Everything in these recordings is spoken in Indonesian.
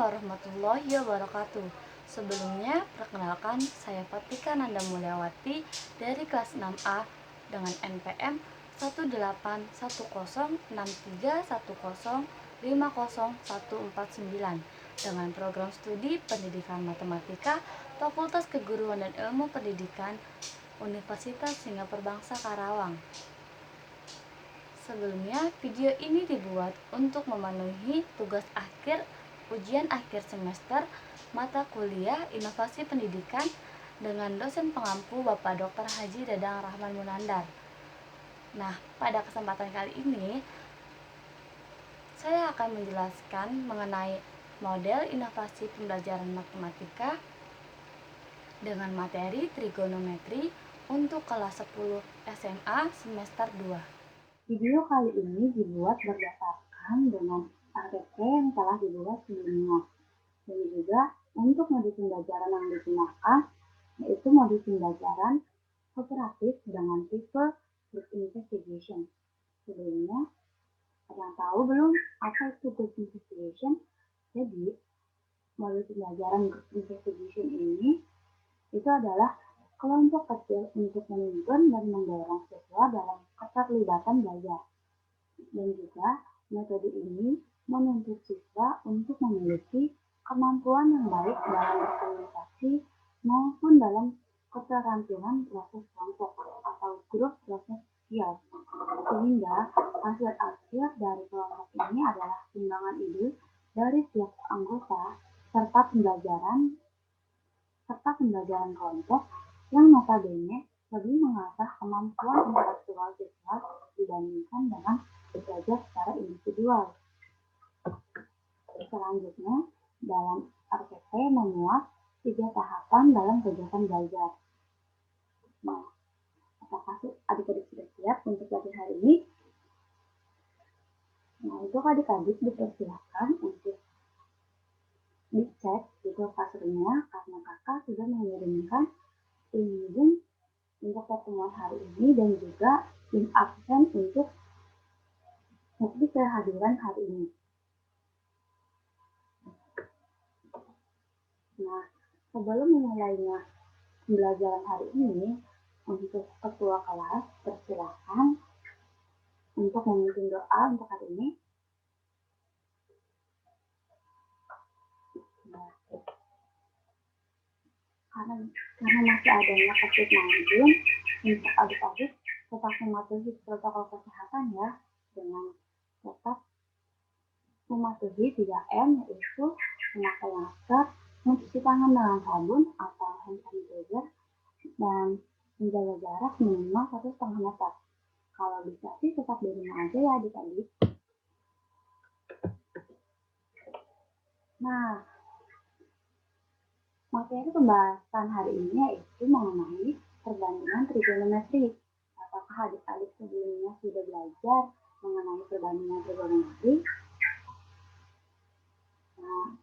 warahmatullahi wabarakatuh. Sebelumnya, perkenalkan saya Fatika Nanda Mulyawati dari kelas 6A dengan NPM 1810631050149 dengan program studi Pendidikan Matematika Fakultas Keguruan dan Ilmu Pendidikan Universitas Singapura Bangsa Karawang. Sebelumnya, video ini dibuat untuk memenuhi tugas akhir ujian akhir semester mata kuliah Inovasi Pendidikan dengan dosen pengampu Bapak Dr. Haji Dadang Rahman Munandar. Nah, pada kesempatan kali ini saya akan menjelaskan mengenai model inovasi pembelajaran matematika dengan materi trigonometri untuk kelas 10 SMA semester 2. Video kali ini dibuat berdasarkan dengan RPP yang telah dibuat sebelumnya. Dan juga untuk modul pembelajaran yang digunakan yaitu modul pembelajaran kooperatif dengan tipe group investigation. Sebelumnya, ada yang tahu belum apa itu group investigation? Jadi, modul pembelajaran group investigation ini itu adalah kelompok kecil untuk menuntun dan mendorong siswa dalam keterlibatan belajar. Dan juga metode ini menuntut siswa untuk memiliki kemampuan yang baik dalam berkomunikasi maupun dalam keterampilan proses kelompok atau grup proses sosial. Sehingga hasil akhir dari kelompok ini adalah timbangan ide dari setiap anggota serta pembelajaran kelompok yang notabene lebih mengasah kemampuan intelektual siswa dibandingkan dengan belajar secara individual. Selanjutnya, dalam RPP memuat 3 tahapan dalam kegiatan belajar. Nah, apakah adik-adik sudah siap untuk belajar hari ini? Nah, untuk adik-adik dipersilakan untuk dicek Google Classroom-nya karena kakak sudah mengirimkan link untuk pertemuan hari ini dan juga link absen untuk bukti kehadiran hari ini. Nah, sebelum memulainya pembelajaran hari ini, untuk ketua kelas persilahkan untuk memimpin doa untuk hari ini. Nah, karena masih adanya COVID-19, untuk adik-adik tetap mematuhi protokol kesehatan ya, dengan tetap mematuhi 3M, yaitu memakai masker, mencuci tangan dengan sabun atau hand sanitizer, dan menjaga jarak minimal 1,5 meter. Kalau bisa sih tetap di rumah aja ya adik-adik. Nah, materi pembahasan hari ini yaitu mengenai perbandingan trigonometri. Apakah adik-adik sebelumnya sudah belajar mengenai perbandingan trigonometri?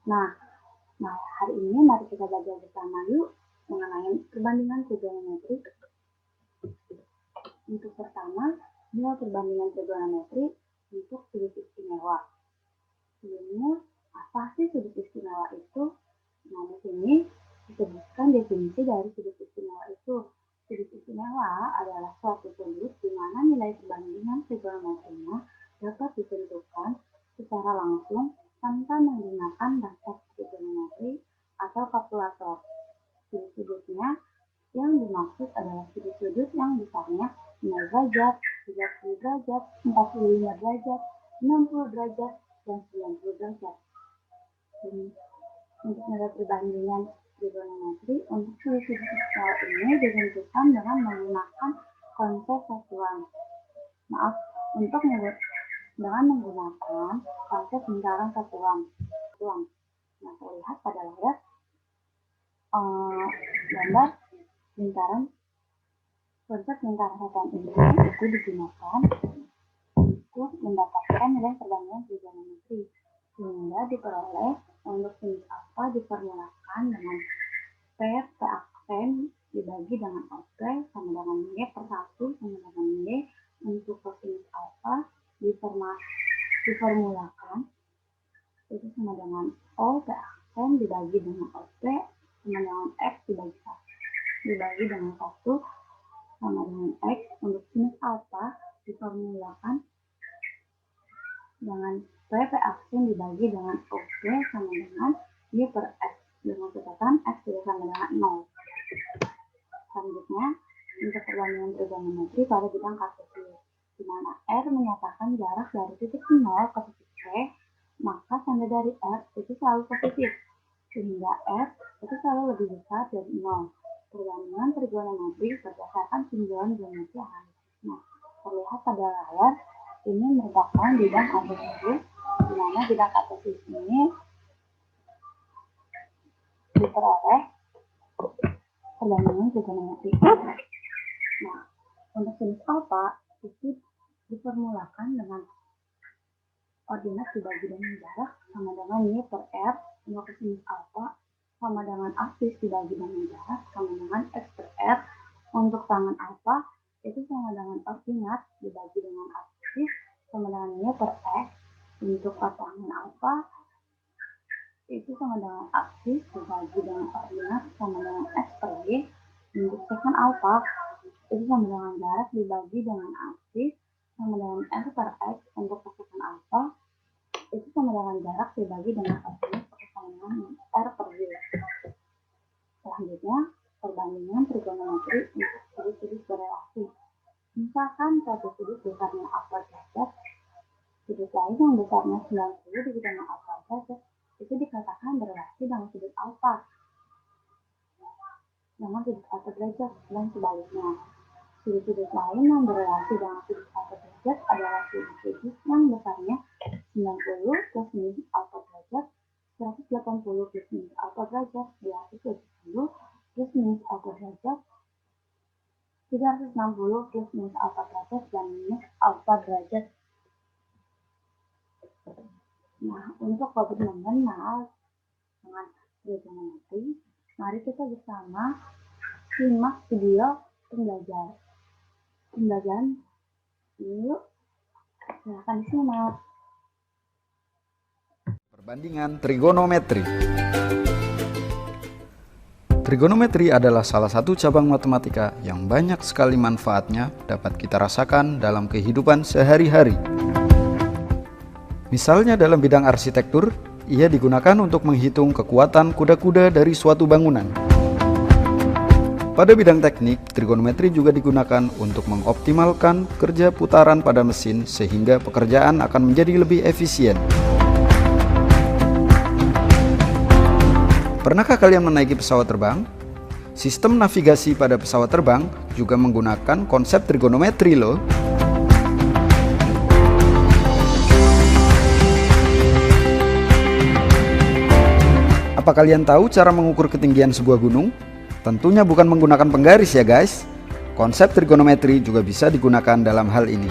Nah, hari ini mari kita belajar bersama yuk mengenai perbandingan trigonometri. Untuk pertama, nilai perbandingan trigonometri untuk sudut istimewa. Sebelumnya, apa sih sudut istimewa itu? Nah, di sini disebutkan definisi dari sudut istimewa itu. Sudut istimewa adalah suatu sudut di mana nilai perbandingan trigonometrinya dapat ditentukan secara langsung tanpa menggunakan daftar trigonometri atau kalkulator. Sudut-sudutnya yang dimaksud adalah sudut-sudut yang besarnya 5 derajat, 30 derajat, 45 derajat, 60 derajat, dan 90 derajat. Untuk nilai perbandingan trigonometri untuk sudut-sudut istimewa ini ditentukan dengan menggunakan konsep satuan. Dengan menggunakan konsep lingkaran satuan. Nah, terlihat pada layar gambar lingkaran. Konsep lingkaran satuan ini itu digunakan untuk mendapatkan nilai perbandingan trigonometri, sehingga diperoleh untuk sudut alfa diformulakan dengan P aksen dibagi dengan OP sama dengan Y per 1 sama dengan Y. Untuk kosinus alfa diformulakan itu sama dengan O P aksen dibagi dengan OP sama dengan X dibagi dengan 1 sama dengan X. Untuk sinus alfa diformulakan dengan PP aksen dibagi dengan OP sama dengan Y per X dengan catatan X tidak sama dengan 0. Selanjutnya, untuk perbandingan trigonometri pada bidang kartesius, di mana R menyatakan jarak dari titik 0 ke titik P, maka tanda dari R itu selalu positif, sehingga R itu selalu lebih besar dari 0. Perbandingan trigonometri berdasarkan tinjauan geometri analisis. Terlihat pada layar, ini merupakan bidang kartesius, di mana bidang kartesius ini diperoleh perbandingan trigonometri. Nah, untuk sinus alfa itu diformulakan dengan ordinat dibagi dengan jarak sama dengan Y per R. Untuk sinus alfa sama dengan aksis dibagi dengan jarak sama dengan X per R. Untuk tangan alfa itu sama dengan ordinat dibagi dengan aksis sama dengan Y per X. Untuk tangan alfa itu sama dengan aksis dibagi dengan ordinat sama dengan X per Y. Untuk sekant alfa itu sama dengan jarak dibagi dengan aksis sama dengan R per X. Untuk sekant alfa itu sama dengan jarak dibagi dengan ordinat sama dengan R per Y. Selanjutnya, perbandingan trigonometri untuk sudut-sudut berelasi. Misalkan satu sudut besarnya alfa derajat, sudut lain yang besarnya 90 dibagi dengan alfa derajat, itu dikatakan berelasi dengan sudut alfa derajat dan sebaliknya. Sudut-sudut lain yang berelasi dengan sudut alfa derajat adalah sudut-sudut yang besarnya 90 plus minus alfa derajat, 180 plus minus alfa derajat, 270 plus minus alfa derajat, 360 plus minus alfa derajat, dan minus alfa derajat. Nah, untuk lebih mengenal dengan trigonometri, mari kita bersama simak video pembelajaran yuk. Silahkan disimak. Perbandingan trigonometri. Trigonometri adalah salah satu cabang matematika yang banyak sekali manfaatnya dapat kita rasakan dalam kehidupan sehari-hari. Misalnya dalam bidang arsitektur, ia digunakan untuk menghitung kekuatan kuda-kuda dari suatu bangunan. Pada bidang teknik, trigonometri juga digunakan untuk mengoptimalkan kerja putaran pada mesin sehingga pekerjaan akan menjadi lebih efisien. Pernahkah kalian menaiki pesawat terbang? Sistem navigasi pada pesawat terbang juga menggunakan konsep trigonometri loh. Apa kalian tahu cara mengukur ketinggian sebuah gunung? Tentunya bukan menggunakan penggaris ya guys. Konsep trigonometri juga bisa digunakan dalam hal ini.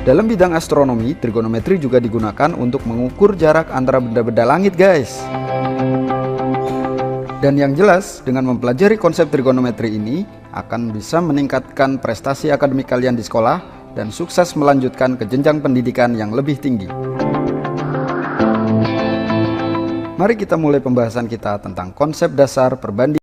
Dalam bidang astronomi, trigonometri juga digunakan untuk mengukur jarak antara benda-benda langit guys. Dan yang jelas, dengan mempelajari konsep trigonometri ini akan bisa meningkatkan prestasi akademik kalian di sekolah dan sukses melanjutkan ke jenjang pendidikan yang lebih tinggi. Mari kita mulai pembahasan kita tentang konsep dasar perbandingan.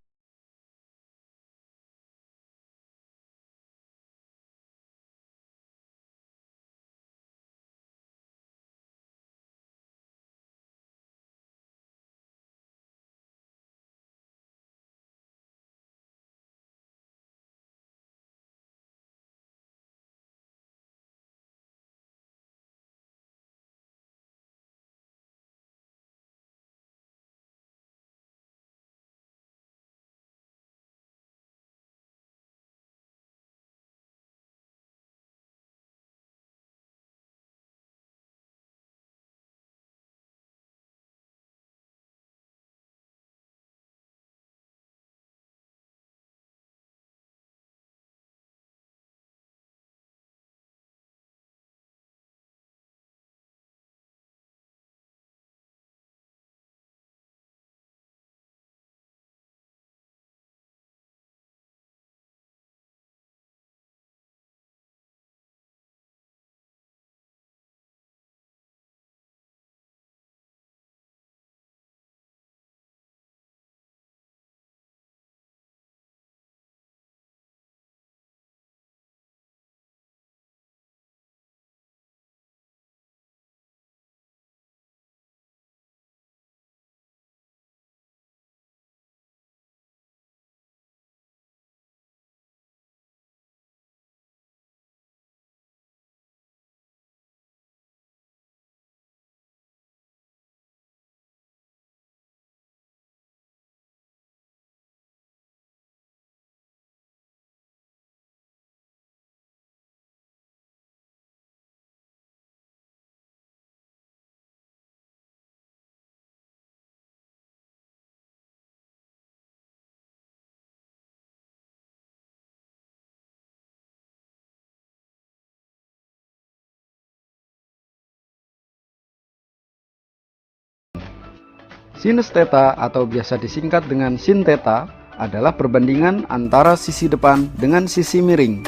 Sinus theta atau biasa disingkat dengan sin theta adalah perbandingan antara sisi depan dengan sisi miring.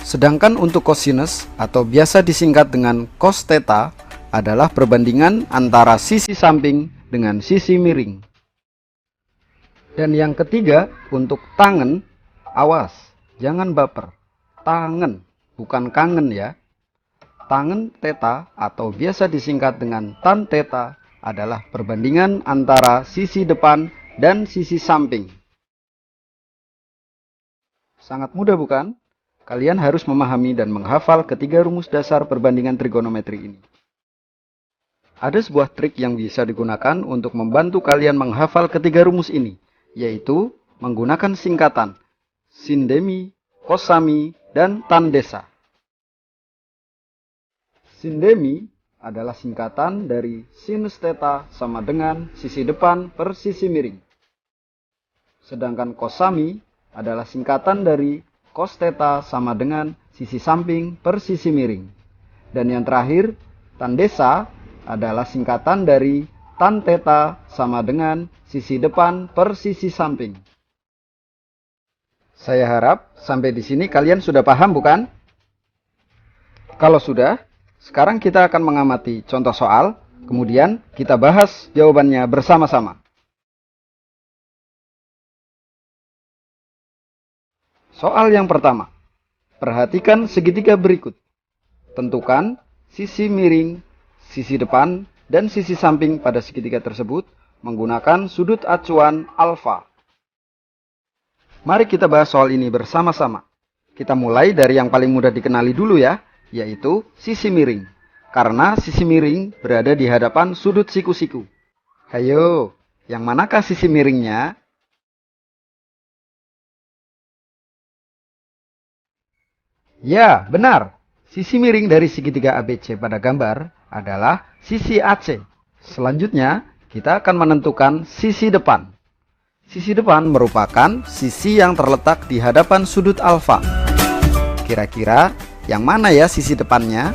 Sedangkan untuk cosinus atau biasa disingkat dengan cos theta adalah perbandingan antara sisi samping dengan sisi miring. Dan yang ketiga, untuk tangen, awas, jangan baper. Tangen, bukan kangen ya. Tangen theta atau biasa disingkat dengan tan theta adalah perbandingan antara sisi depan dan sisi samping. Sangat mudah bukan? Kalian harus memahami dan menghafal ketiga rumus dasar perbandingan trigonometri ini. Ada sebuah trik yang bisa digunakan untuk membantu kalian menghafal ketiga rumus ini, yaitu menggunakan singkatan sin demi, cos sami, dan tan desa. Sin demi adalah singkatan dari sinus theta sama dengan sisi depan per sisi miring. Sedangkan cos sami adalah singkatan dari cos theta sama dengan sisi samping per sisi miring. Dan yang terakhir, tan desa adalah singkatan dari tan theta sama dengan sisi depan per sisi samping. Saya harap sampai di sini kalian sudah paham bukan? Kalau sudah, sekarang kita akan mengamati contoh soal, kemudian kita bahas jawabannya bersama-sama. Soal yang pertama, perhatikan segitiga berikut. Tentukan sisi miring, sisi depan, dan sisi samping pada segitiga tersebut menggunakan sudut acuan alfa. Mari kita bahas soal ini bersama-sama. Kita mulai dari yang paling mudah dikenali dulu ya, yaitu sisi miring. Karena sisi miring berada di hadapan sudut siku-siku. Hayo, yang manakah sisi miringnya? Ya, benar. Sisi miring dari segitiga ABC pada gambar adalah sisi AC. Selanjutnya, kita akan menentukan sisi depan. Sisi depan merupakan sisi yang terletak di hadapan sudut alfa. Kira-kira yang mana ya sisi depannya?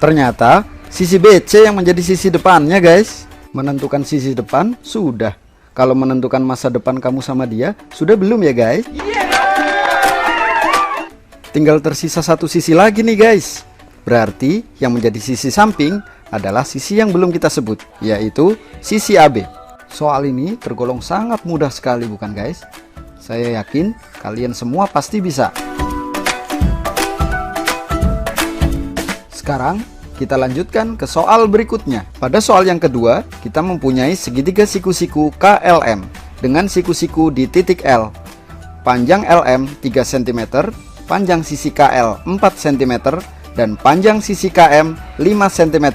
Ternyata sisi BC yang menjadi sisi depannya guys. Menentukan sisi depan sudah. Kalau menentukan masa depan kamu sama dia, sudah belum ya guys? Tinggal tersisa satu sisi lagi nih guys. Berarti yang menjadi sisi samping adalah sisi yang belum kita sebut, yaitu sisi AB. Soal ini tergolong sangat mudah sekali bukan guys? Saya yakin kalian semua pasti bisa. Sekarang kita lanjutkan ke soal berikutnya. Pada soal yang kedua, kita mempunyai segitiga siku-siku KLM dengan siku-siku di titik L. Panjang LM 3 cm, panjang sisi KL 4 cm, dan panjang sisi KM 5 cm.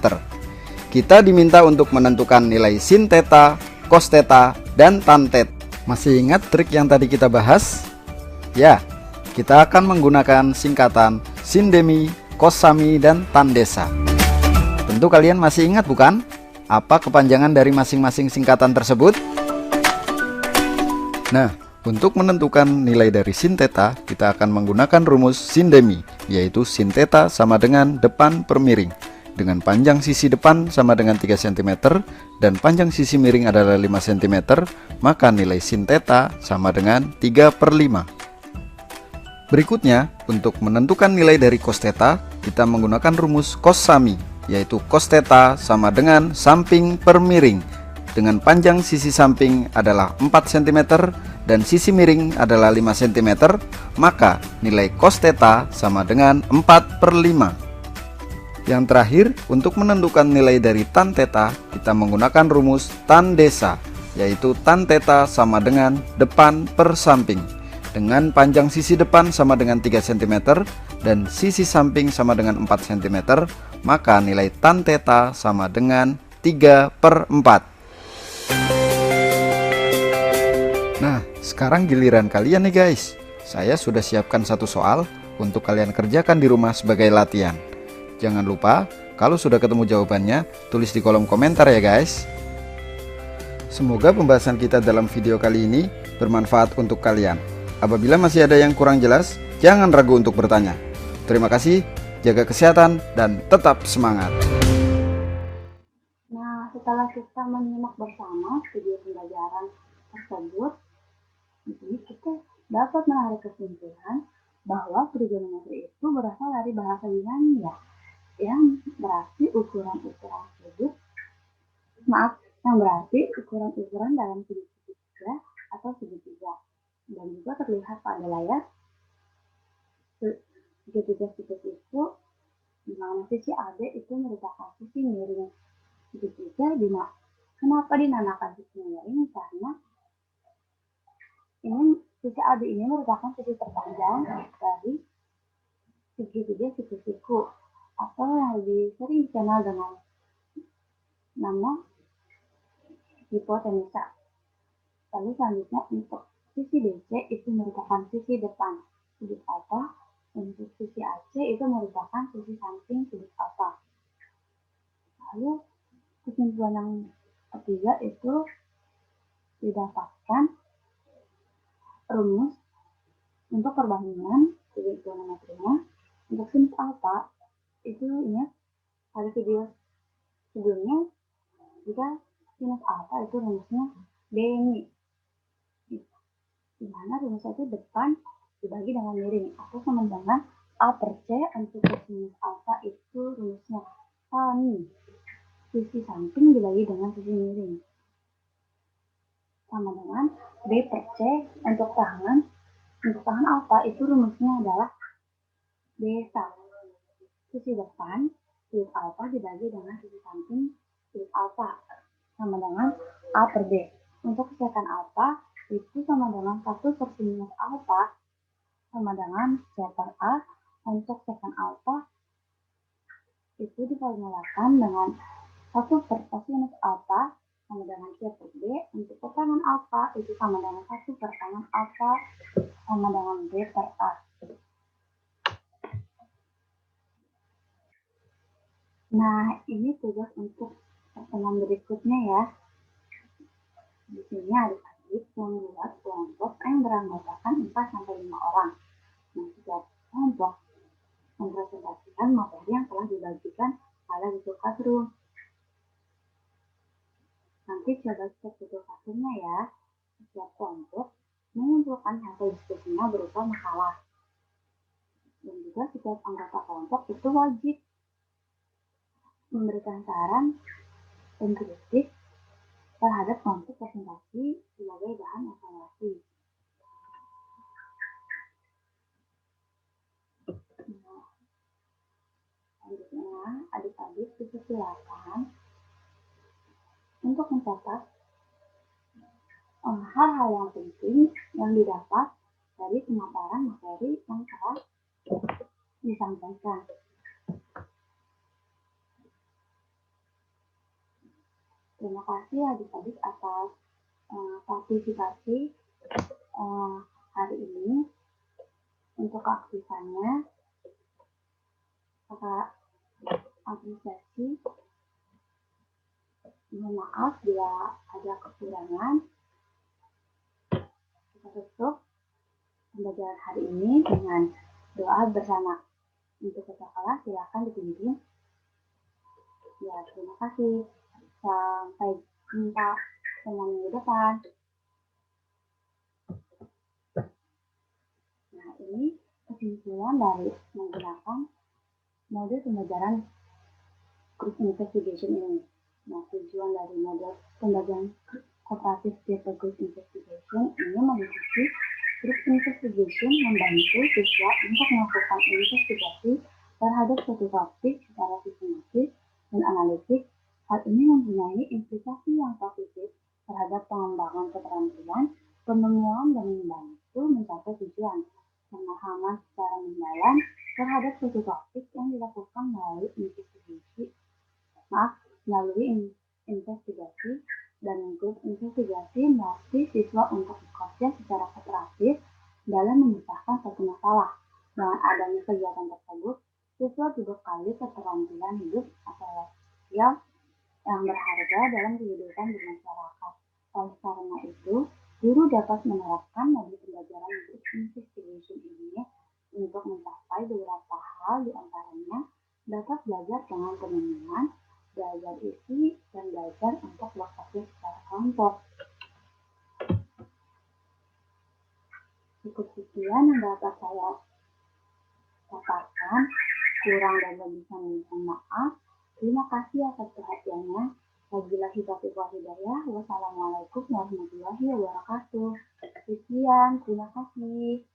Kita diminta untuk menentukan nilai sin theta, cos theta, dan tan theta. Masih ingat trik yang tadi kita bahas? Ya, kita akan menggunakan singkatan sin demi, cos sami, dan tan desa. Tentu kalian masih ingat bukan? Apa kepanjangan dari masing-masing singkatan tersebut? Nah, untuk menentukan nilai dari sin theta, kita akan menggunakan rumus sin demi, yaitu sin theta sama dengan depan per miring. Dengan panjang sisi depan sama dengan 3 cm, dan panjang sisi miring adalah 5 cm, maka nilai sin theta sama dengan 3/5. Berikutnya, untuk menentukan nilai dari cos theta, kita menggunakan rumus cos sami, yaitu cos theta sama dengan samping per miring. Dengan panjang sisi samping adalah 4 cm dan sisi miring adalah 5 cm, maka nilai cos theta sama dengan 4/5. Yang terakhir, untuk menentukan nilai dari tan theta, kita menggunakan rumus tan desa, yaitu tan theta sama dengan depan per samping. Dengan panjang sisi depan sama dengan 3 cm dan sisi samping sama dengan 4 cm, maka nilai tan theta sama dengan 3/4. Nah, sekarang giliran kalian nih guys. Saya sudah siapkan satu soal untuk kalian kerjakan di rumah sebagai latihan. Jangan lupa, kalau sudah ketemu jawabannya, tulis di kolom komentar ya guys. Semoga pembahasan kita dalam video kali ini bermanfaat untuk kalian. Apabila masih ada yang kurang jelas, jangan ragu untuk bertanya. Terima kasih, jaga kesehatan, dan tetap semangat. Nah, setelah kita menyimak bersama video pembelajaran tersebut, di sini kita dapat menarik kesimpulan bahwa trigonometri itu berasal dari bahasa Yunani ya, yang berarti ukuran-ukuran dalam segitiga atau segitiga, dan juga terlihat pada layar segitiga itu di mana sisi AB itu merupakan sisi miring segitiga. Kenapa dinamakan sisi miring? Karena sisi AB ini merupakan sisi terpanjang dari segitiga siku-siku, atau yang lebih sering dikenal dengan nama hipotenusa. Lalu selanjutnya untuk sisi BC itu merupakan sisi depan sudut alfa, untuk sisi AC itu merupakan sisi samping sudut alfa. Lalu kesimpulan yang ketiga itu didapatkan rumus untuk perbandingan trigonometrinya. Untuk sinus alfa itu ingat pada video sebelumnya, jika sinus alfa itu rumusnya DMI, di mana rumusnya itu depan dibagi dengan miring, atau sama dengan A per C. Untuk sinus alfa itu rumusnya sin sisi samping dibagi dengan sisi miring, sama dengan B per C. Untuk tangan alfa itu rumusnya adalah beta sisi depan sudut alfa dibagi dengan sisi samping sudut alfa, sama dengan A per B. Untuk sekan alfa itu sama dengan 1 per sinus alfa sama dengan C per A. Untuk sekan alfa itu diformulakan dengan 1 per sinus alfa sama dengan C per B. Untuk tekanan alfa itu sama dengan 1 per tangan alfa sama dengan B per A. Nah, ini tugas untuk pertemuan berikutnya ya. Di sini adik-adik membuat kelompok yang beranggotakan 4-5 orang. Nah, setiap kelompok mempresentasikan materi yang telah dibagikan pada Google Classroom. Nanti coba cek Google Classroom-nya ya. Setiap kelompok mengumpulkan hasil diskusinya berupa makalah. Dan juga setiap anggota kelompok itu wajib memberikan saran dan kritik terhadap kelompok presentasi sebagai bahan evaluasi. Nah, selanjutnya adik-adik dipersilakan untuk mencatat hal-hal yang penting yang didapat dari pemaparan materi yang telah disampaikan. Terima kasih adik-adik atas partisipasi hari ini. Untuk keaktifannya, Kakak apresiasi. Mohon maaf bila ada kekurangan. Kita tutup pembelajaran hari ini dengan doa bersama. Untuk kata kelas silakan dipimpin. Ya, terima kasih. Sampai jumpa minggu depan. Nah, ini kesimpulan dari menggunakan modul pembelajaran group investigation ini. Nah, tujuan dari modul pembelajaran kooperatif data group investigation ini mengikuti group investigation membantu siswa untuk melakukan investigasi terhadap suatu topik secara sistematis dan analitik. Hal ini mempunyai implikasi yang positif terhadap pengembangan keterampilan, penemuan, dan membantu mencapai tujuan pemahaman secara mendalam terhadap suatu topik yang dilakukan melalui investigasi dan grup investigasi melatih siswa untuk bekerja secara kooperatif dalam memecahkan satu masalah. Dengan adanya kegiatan tersebut, siswa dibekali keterampilan hidup atau sosial yang berharga dalam kehidupan bermasyarakat. Oleh karena itu, guru dapat menerapkan modul pembelajaran group investigation ini untuk mencapai beberapa hal, di antaranya dapat belajar dengan kenyamanan, belajar isi, dan belajar untuk bekerja secara kelompok. Cukup sekian yang dapat saya paparkan. Kurang dan lebihnya mohon maaf. Terima kasih atas perhatiannya. Wabillahi taufiq wal hidayah. Wassalamualaikum warahmatullahi wabarakatuh. Sekian, terima kasih.